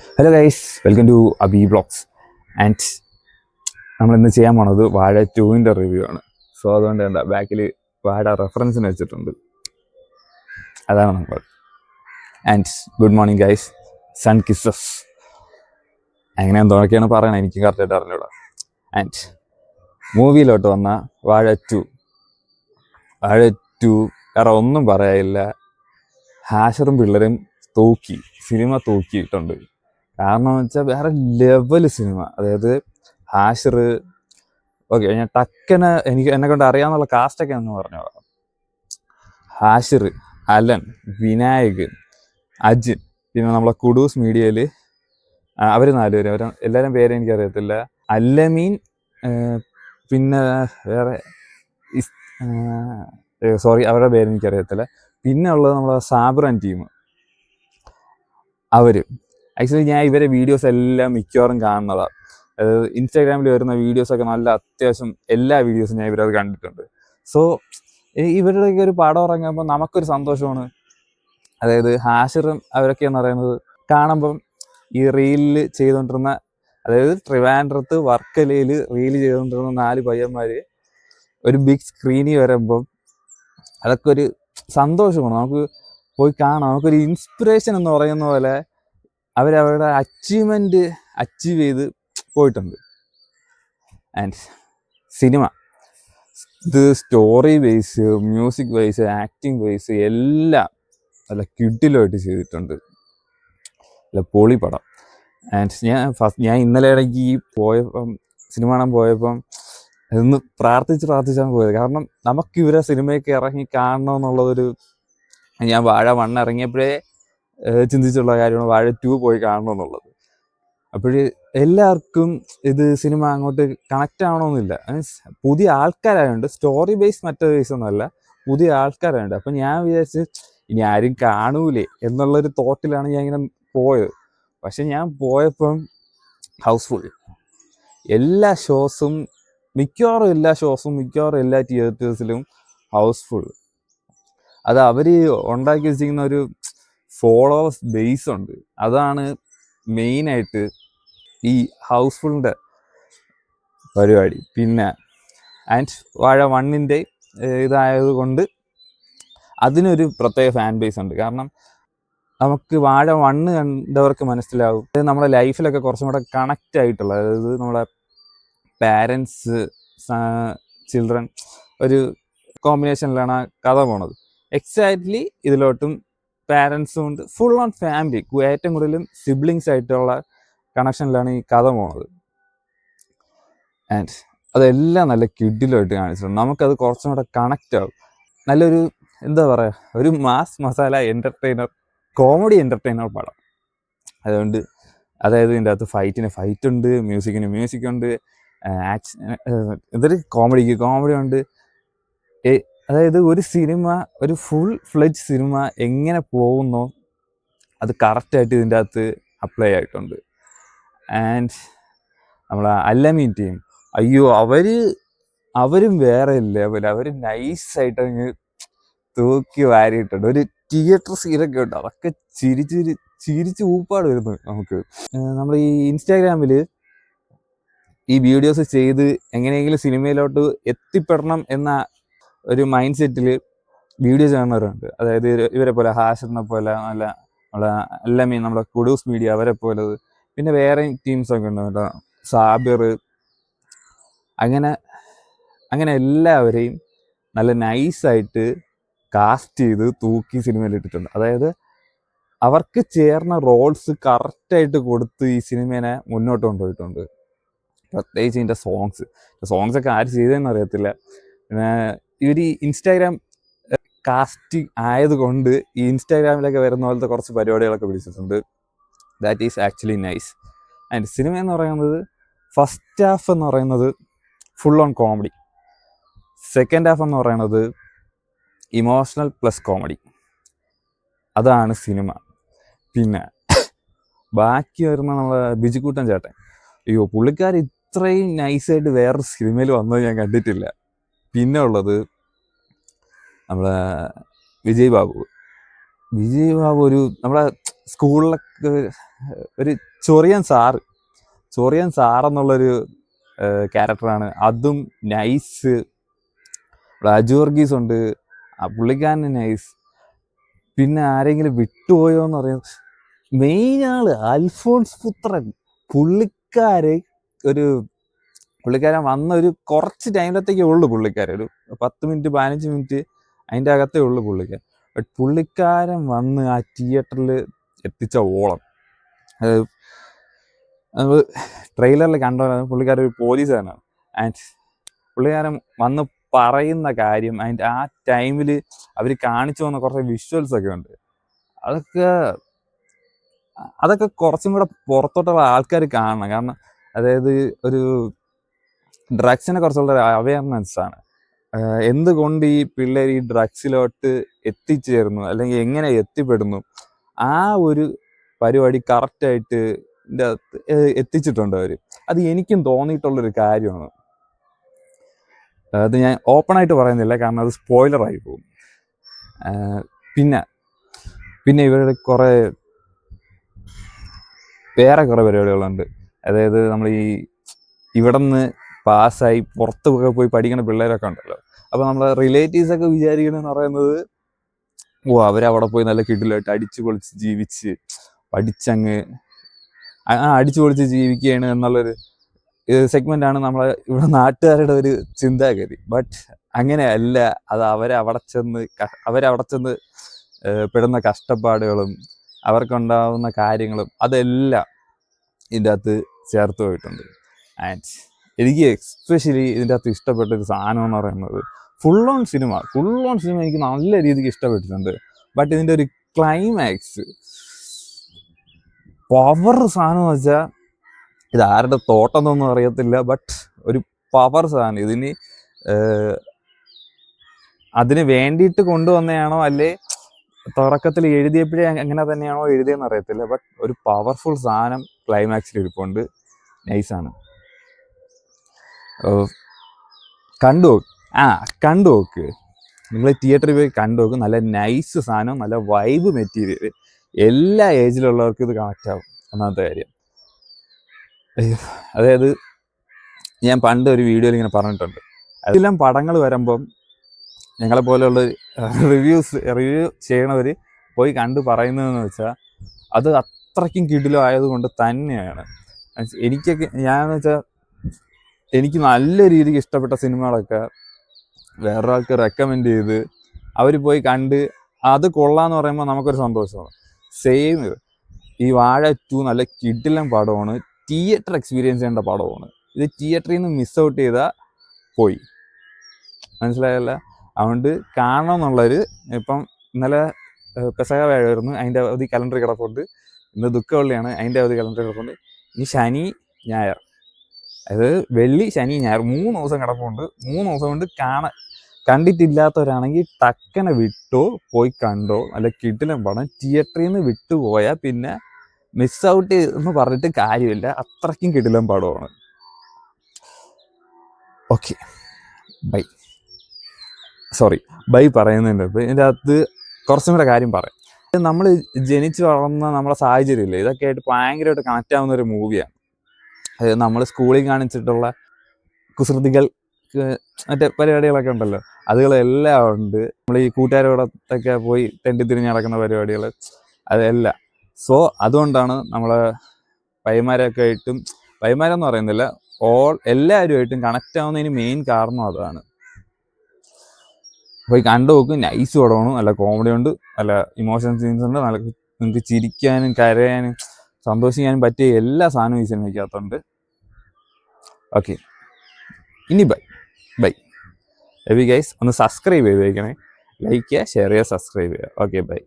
Hello guys, welcome to Abi vlogs. And നമ്മളിന്ന് ചെയ്യാൻ പോണത് വാഴ 2-ൻ്റെ റിവ്യൂ ആണ്. സോ അതുകൊണ്ട് എന്താ ബാക്കിൽ വാഴ റെഫറൻസിന് വെച്ചിട്ടുണ്ട്, അതാണ് നമ്മൾ. And good morning guys, sun kisses അങ്ങനെ എന്തൊക്കെയാണ് പറയണത്, എനിക്ക് കറക്റ്റായിട്ട് അറിഞ്ഞൂടാ. ആൻഡ് മൂവിയിലോട്ട് വന്ന വാഴ 2 വേറെ ഒന്നും പറയാനില്ല. ഹാഷറും പിള്ളേരും സിനിമ തൂക്കിയിട്ടുണ്ട്. കാരണം എന്ന് വെച്ചാൽ വേറെ ലെവൽ സിനിമ. അതായത് ഹാഷർ, ഓക്കെ, ഞാൻ ടക്കനെ എന്നെ കൊണ്ട് അറിയാവുന്നുള്ള കാസ്റ്റൊക്കെ എന്ന് പറഞ്ഞു. ഹാഷിർ, അലൻ, വിനായക്, അജിൻ, പിന്നെ നമ്മളെ കുഡൂസ് മീഡിയയിൽ അവർ 4 പേര്. എല്ലാവരും പേര് എനിക്കറിയത്തില്ല. അല്ലമീൻ, പിന്നെ വേറെ സോറി അവരുടെ പേര് എനിക്കറിയത്തില്ല. പിന്നെ ഉള്ളത് നമ്മളെ സാബ്രൻ ടീം. അവർ ആക്ച്വലി ഞാൻ ഇവരെ വീഡിയോസ് എല്ലാം മിക്കവാറും കാണുന്നതാണ്. അതായത് ഇൻസ്റ്റാഗ്രാമിൽ വരുന്ന വീഡിയോസൊക്കെ നല്ല അത്യാവശ്യം എല്ലാ വീഡിയോസും ഞാൻ ഇവരത് കണ്ടിട്ടുണ്ട്. സോ ഇവരുടെയൊക്കെ ഒരു പടം ഇറങ്ങുമ്പോൾ നമുക്കൊരു സന്തോഷമാണ്. അതായത് ഹാഷിറും അവരൊക്കെ എന്ന് പറയുന്നത് കാണുമ്പം ഈ റീലിൽ ചെയ്തുകൊണ്ടിരുന്ന, അതായത് ട്രിവാൻഡ്രത്ത് വർക്കലയിൽ റീൽ ചെയ്തുകൊണ്ടിരുന്ന 4 പയ്യന്മാർ ഒരു ബിഗ് സ്ക്രീനിൽ വരുമ്പം അതൊക്കെ ഒരു സന്തോഷമാണ്. നമുക്ക് പോയി കാണാം. നമുക്കൊരു ഇൻസ്പിറേഷൻ എന്ന് പറയുന്ന പോലെ അവരവരുടെ അച്ചീവ്മെൻറ്റ് അച്ചീവ് ചെയ്ത് പോയിട്ടുണ്ട്. ആൻഡ് സിനിമ ഇത് story base, music base, acting base എല്ലാം നല്ല കിഡിലായിട്ട് ചെയ്തിട്ടുണ്ട്. അല്ല പൊളി പടം. ആൻഡ് ഞാൻ ഇന്നലെ ഇടയ്ക്ക് പോയപ്പം സിനിമ കാണാൻ പോയപ്പം ഇന്ന് പ്രാർത്ഥിച്ചാണ് പോയത്. കാരണം നമുക്ക് ഇവരെ സിനിമയൊക്കെ ഇറങ്ങി കാണണമെന്നുള്ളതൊരു, ഞാൻ വാഴ 1 ഇറങ്ങിയപ്പോഴേ ചിന്തിച്ചുള്ള കാര്യമാണ് വാഴ 2 പോയി കാണണമെന്നുള്ളത്. അപ്പോൾ എല്ലാവർക്കും ഇത് സിനിമ അങ്ങോട്ട് കണക്റ്റ് ആവണമെന്നില്ല. മീൻസ് പുതിയ ആൾക്കാരായതുകൊണ്ട്, സ്റ്റോറി ബേസ് മറ്റേ ബേസൊന്നുമല്ല, പുതിയ ആൾക്കാരായതുകൊണ്ട്. അപ്പം ഞാൻ വിചാരിച്ച് ഇനി ആരും കാണൂലേ എന്നുള്ളൊരു തോട്ടിലാണ് ഞാൻ ഇങ്ങനെ പോയത്. പക്ഷെ ഞാൻ പോയപ്പം ഹൗസ്ഫുൾ. എല്ലാ ഷോസും മിക്കവാറും എല്ലാ തിയേറ്റേഴ്സിലും ഹൗസ്ഫുൾ. അത് അവർ ഉണ്ടാക്കി വെച്ചിരിക്കുന്ന ഒരു ഫോളോവേഴ്സ് ബേസ് ഉണ്ട്. അതാണ് മെയിനായിട്ട് ഈ ഹൗസ്ഫുള്ളിൻ്റെ പരിപാടി. പിന്നെ ആൻഡ് വാഴ 1-ൻ്റെ ഇതായത് കൊണ്ട് അതിനൊരു പ്രത്യേക ഫാൻ ബേസ് ഉണ്ട്. കാരണം നമുക്ക് വാഴ 1 കണ്ടവർക്ക് മനസ്സിലാവും നമ്മുടെ ലൈഫിലൊക്കെ കുറച്ചും കൂടെ കണക്റ്റ് ആയിട്ടുള്ള, അതായത് നമ്മളെ പാരൻസ് ചിൽഡ്രൻ ഒരു കോമ്പിനേഷനിലാണ് ആ കഥ പോണത്. എക്സാക്ട്ലി ഇതിലോട്ടും പാരൻസും ഉണ്ട്, ഫുൾ ഓൺ ഫാമിലി, ഏറ്റവും കൂടുതലും സിബ്ലിങ്സ് ആയിട്ടുള്ള കണക്ഷനിലാണ് ഈ കഥ പോണത്. ആൻഡ് അതെല്ലാം നല്ല കിഡിലായിട്ട് കാണിച്ചിട്ടുണ്ട്. നമുക്കത് കുറച്ചും കൂടെ കണക്റ്റ് ആവും. നല്ലൊരു എന്താ പറയുക, ഒരു mass masala entertainer, comedy entertainer പടം. അതുകൊണ്ട് അതായത് ഇതിൻ്റെ അകത്ത് ഫൈറ്റ് ഉണ്ട്, മ്യൂസിക് ഉണ്ട്, എന്തൊരു കോമഡി ഉണ്ട്. അതായത് ഒരു സിനിമ, ഒരു ഫുൾ ഫ്ലെഡ്ജ് സിനിമ എങ്ങനെ പോകുന്നോ അത് കറക്റ്റായിട്ട് ഇതിൻ്റെ അകത്ത് അപ്ലൈ ആയിട്ടുണ്ട്. ആൻഡ് നമ്മളെ അല്ലമീൻ ടീം, അയ്യോ അവരും വേറെ ലെവൽ. അവർ നൈസായിട്ട് അങ്ങ് തൂക്കി വാരിയിട്ടുണ്ട്. ഒരു തിയേറ്റർ സീനൊക്കെ ഉണ്ട്, അതൊക്കെ ചിരിച്ച് ഊപ്പാട് വരുന്നു നമുക്ക്. നമ്മൾ ഈ ഇൻസ്റ്റാഗ്രാമിൽ ഈ വീഡിയോസ് ചെയ്ത് എങ്ങനെയെങ്കിലും സിനിമയിലോട്ട് എത്തിപ്പെടണം എന്ന ഒരു മൈൻഡ് സെറ്റിൽ വീഡിയോ ചെയ്യുന്നവരുണ്ട്. അതായത് ഇവരെ പോലെ, ഹാഷിറിനെ പോലെ, നമ്മളെ അല്ലമീൻ, നമ്മുടെ കുഡൂസ് മീഡിയ അവരെ പോലെ, പിന്നെ വേറെ ടീംസൊക്കെ ഉണ്ട്, സാബിർ, അങ്ങനെ എല്ലാവരെയും നല്ല നൈസായിട്ട് കാസ്റ്റ് ചെയ്ത് തൂക്കി സിനിമയിൽ ഇട്ടിട്ടുണ്ട്. അതായത് അവർക്ക് ചേർന്ന റോൾസ് കറക്റ്റായിട്ട് കൊടുത്ത് ഈ സിനിമേനെ മുന്നോട്ട് കൊണ്ടുപോയിട്ടുണ്ട്. പ്രത്യേകിച്ച് ഇതിൻ്റെ സോങ്സൊക്കെ ആര് ചെയ്തതെന്ന് അറിയത്തില്ല. പിന്നെ ഇവർ ഈ ഇൻസ്റ്റാഗ്രാം കാസ്റ്റിംഗ് ആയതുകൊണ്ട് ഈ ഇൻസ്റ്റാഗ്രാമിലൊക്കെ വരുന്ന പോലത്തെ കുറച്ച് പരിപാടികളൊക്കെ പിടിച്ചിട്ടുണ്ട്. That is actually nice. And cinema എന്ന് പറയുന്നത് ഫസ്റ്റ് ഹാഫ് എന്ന് പറയുന്നത് full on comedy, second half എന്ന് പറയുന്നത് ഇമോഷണൽ പ്ലസ് കോമഡി. അതാണ് സിനിമ. പിന്നെ ബാക്കി വരുന്ന നമ്മളെ ബിജുക്കൂട്ടൻ ചേട്ടൻ, അയ്യോ പുള്ളിക്കാർ ഇത്രയും നൈസായിട്ട് വേറൊരു സിനിമയിൽ വന്നത് ഞാൻ കണ്ടിട്ടില്ല. പിന്നെ ഉള്ളത് നമ്മളെ വിജയ് ബാബു ഒരു നമ്മളെ സ്കൂളിലൊക്കെ ഒരു ചൊറിയൻ സാറെന്നുള്ളൊരു ക്യാരക്ടറാണ്. അതും നൈസ്. അജു വർഗീസ് ഉണ്ട്, ആ പുള്ളിക്കാരന് നൈസ്. പിന്നെ ആരെങ്കിലും വിട്ടുപോയോ എന്ന് പറയാം, മെയിൻ ആള് അൽഫോൺസ് പുത്രൻ. പുള്ളിക്കാരൻ വന്ന ഒരു കുറച്ച് ടൈമിലത്തേക്കേ ഉള്ളു പുള്ളിക്കാരൻ, ഒരു 10 മിനിറ്റ് 15 മിനിറ്റ് അതിൻ്റെ അകത്തേ ഉള്ളു പുള്ളിക്കാരൻ. ബട്ട് പുള്ളിക്കാരൻ വന്ന് ആ തിയേറ്ററിൽ എത്തിച്ച ഓളം, നമ്മൾ ട്രെയിലറിൽ കണ്ടോ, പുള്ളിക്കാരൻ ഒരു പോലീസുകാരനാണ്. ആൻഡ് പുള്ളിക്കാരൻ വന്ന് പറയുന്ന കാര്യം, അതിൻ്റെ ആ ടൈമിൽ അവർ കാണിച്ചു വന്ന കുറച്ച് വിഷ്വൽസ് ഒക്കെ ഉണ്ട്. അതൊക്കെ കുറച്ചും കൂടെ പുറത്തോട്ടുള്ള ആൾക്കാർ കാണണം. കാരണം അതായത് ഒരു ഡ്രഗ്സിനെ കുറിച്ചുള്ള അവയർനെസ് ആണ്. എന്തുകൊണ്ട് ഈ പിള്ളേർ ഈ ഡ്രഗ്സിലോട്ട് എത്തിച്ചേർന്നു, അല്ലെങ്കിൽ എങ്ങനെ എത്തിപ്പെടുന്നു, ആ ഒരു പരിപാടി കറക്റ്റായിട്ട് ഇതിൻ്റെ അകത്ത് എത്തിച്ചിട്ടുണ്ട് അവർ. അത് എനിക്കും തോന്നിയിട്ടുള്ളൊരു കാര്യമാണ്. അത് ഞാൻ ഓപ്പണായിട്ട് പറയുന്നില്ല, കാരണം അത് സ്പോയിലറായി പോകും. പിന്നെ ഇവരുടെ വേറെ കുറേ പരിപാടികളുണ്ട്. അതായത് നമ്മൾ ഇവിടെ നിന്ന് പാസ്സായി പുറത്തൊക്കെ പോയി പഠിക്കുന്ന പിള്ളേരൊക്കെ ഉണ്ടല്ലോ. അപ്പോൾ നമ്മളെ റിലേറ്റീവ്സൊക്കെ വിചാരിക്കണമെന്ന് പറയുന്നത്, അവരവിടെ പോയി നല്ല കിടിലായിട്ട് അടിച്ചു പൊളിച്ച് ജീവിച്ച് പഠിച്ചങ്ങ് അടിച്ചു പൊളിച്ച് ജീവിക്കുകയാണ് എന്നുള്ളൊരു സെഗ്മെൻ്റാണ് നമ്മളെ ഇവിടെ നാട്ടുകാരുടെ ഒരു ചിന്താഗതി. ബട്ട് അങ്ങനെയല്ല. അത് അവരവിടെ ചെന്ന് പെടുന്ന കഷ്ടപ്പാടുകളും അവർക്കുണ്ടാവുന്ന കാര്യങ്ങളും അതെല്ലാം ഇതിൻ്റെ അകത്ത് ചേർത്ത് പോയിട്ടുണ്ട്. ആൻഡ് എനിക്ക് എക്സ്പെഷ്യലി ഇതിൻ്റെ അകത്ത് ഇഷ്ടപ്പെട്ടൊരു സാധനം എന്ന് പറയുന്നത് ഫുൾ ഓൺ സിനിമ എനിക്ക് നല്ല രീതിക്ക് ഇഷ്ടപ്പെട്ടിട്ടുണ്ട്. ബട്ട് ഇതിൻ്റെ ഒരു ക്ലൈമാക്സ് പവർ സാധനം എന്ന് വെച്ചാൽ, ഇത് ആരുടെ തോട്ടമെന്നൊന്നും അറിയത്തില്ല, ബട്ട് ഒരു പവർ സാധനം. ഇതിന് അതിന് വേണ്ടിയിട്ട് കൊണ്ടുവന്നതാണോ അല്ലേ തുടക്കത്തിൽ എഴുതിയപ്പോഴേ അങ്ങനെ തന്നെയാണോ എഴുതിയെന്ന് അറിയത്തില്ല, ബട്ട് ഒരു പവർഫുൾ സാധനം ക്ലൈമാക്സിൽ ഇരിപ്പുണ്ട്. നൈസാണ്. കണ്ടു നോക്ക്. നിങ്ങൾ തിയേറ്ററിൽ പോയി കണ്ടു നോക്ക്. നല്ല നൈസ് സാധനം, നല്ല വൈബ് മെറ്റീരിയൽ. എല്ലാ ഏജിലുള്ളവർക്കും ഇത് കണക്റ്റ് ആവും. ഒന്നാമത്തെ കാര്യം. അതായത് ഞാൻ പണ്ട് ഒരു വീഡിയോയിൽ ഇങ്ങനെ പറഞ്ഞിട്ടുണ്ട്, അതെല്ലാം പടങ്ങൾ വരുമ്പം ഞങ്ങളെ പോലെയുള്ള റിവ്യൂ ചെയ്യണവർ പോയി കണ്ട് പറയുന്നതെന്ന് വെച്ചാൽ അത് അത്രയ്ക്കും കിടിലം ആയതുകൊണ്ട് തന്നെയാണ്. ഞാനെന്ന് വെച്ചാൽ എനിക്ക് നല്ല രീതിക്ക് ഇഷ്ടപ്പെട്ട സിനിമകളൊക്കെ വേറൊരാൾക്ക് റെക്കമെൻഡ് ചെയ്ത് അവർ പോയി കണ്ട് അത് കൊള്ളാന്ന് പറയുമ്പോൾ നമുക്കൊരു സന്തോഷമാണ്. സെയിം ഈ വാഴ 2 നല്ല കിടിലൻ പടമാണ്, തിയേറ്റർ എക്സ്പീരിയൻസ് ചെയ്യേണ്ട പടമാണ്. ഇത് തിയേറ്ററിൽ നിന്ന് മിസ് ഔട്ട് ചെയ്താൽ പോയി, മനസ്സിലായല്ല. അതുകൊണ്ട് കാണണം എന്നുള്ളൊരു, ഇപ്പം ഇന്നലെ പെസഹ വ്യാഴമായിരുന്നു, അതിൻ്റെ അവധി കലണ്ടറിൽ കിടപ്പുണ്ട്. ഇന്ന് ദുഃഖവെള്ളിയാണ്, അതിൻ്റെ അവധി കലണ്ടറിൽ കിടപ്പുണ്ട്. ഇനി ശനി ഞായർ, അതായത് വെള്ളി ശനി ഞായർ 3 ദിവസം കിടപ്പുണ്ട്. 3 ദിവസം കൊണ്ട് കണ്ടിട്ടില്ലാത്തവരാണെങ്കിൽ ടക്കനെ പോയി കണ്ടോ. അല്ല കിടിലൻ പടം. തിയേറ്ററിൽ നിന്ന് വിട്ടുപോയാൽ പിന്നെ മിസ് ഔട്ട് എന്ന് പറഞ്ഞിട്ട് കാര്യമില്ല, അത്രയ്ക്കും കിടിലൻ പടമാണ്. ഓക്കെ, ബൈ പറയുന്നുണ്ട്. ഇപ്പം ഇതിൻ്റെ അകത്ത് കുറച്ചും കൂടെ കാര്യം പറയാം. നമ്മൾ ജനിച്ചു വളർന്ന നമ്മളെ സാഹചര്യമില്ലേ, ഇതൊക്കെ ആയിട്ട് ഭയങ്കരമായിട്ട് കണക്റ്റ് ആവുന്ന ഒരു മൂവിയാണ്. അതായത് നമ്മൾ സ്കൂളിൽ കാണിച്ചിട്ടുള്ള കുസൃതികൾ, മറ്റേ പരിപാടികളൊക്കെ ഉണ്ടല്ലോ, അതുകളെല്ലാം ഉണ്ട്. നമ്മൾ ഈ കൂട്ടുകാരോടൊക്കെ പോയി തെണ്ടിത്തിരിഞ്ഞ് നടക്കുന്ന പരിപാടികൾ അതെല്ലാം. സോ അതുകൊണ്ടാണ് നമ്മളെ പയ്യന്മാരെന്ന് പറയുന്നില്ല, എല്ലാവരുമായിട്ടും കണക്റ്റ് ആവുന്നതിന് മെയിൻ കാരണം അതാണ്. പോയി കണ്ടു നോക്കും. നൈസ് പടമാണ്, നല്ല കോമഡി ഉണ്ട്, നല്ല ഇമോഷൻ സീൻസ് ഉണ്ട്, നല്ല നിങ്ങൾക്ക് ചിരിക്കാനും കരയാനും സന്തോഷിക്കാനും പറ്റിയ എല്ലാ സാധനവും ഈ സിനിമയ്ക്കകത്തുണ്ട്. ഓക്കെ, ഇനി ബൈ ഗൈസ്. ഒന്ന് സബ്സ്ക്രൈബ് ചെയ്തേക്കണേ, ലൈക്ക് ചെയ്യുക, ഷെയർ ചെയ്യുക, സബ്സ്ക്രൈബ് ചെയ്യുക. Okay, by.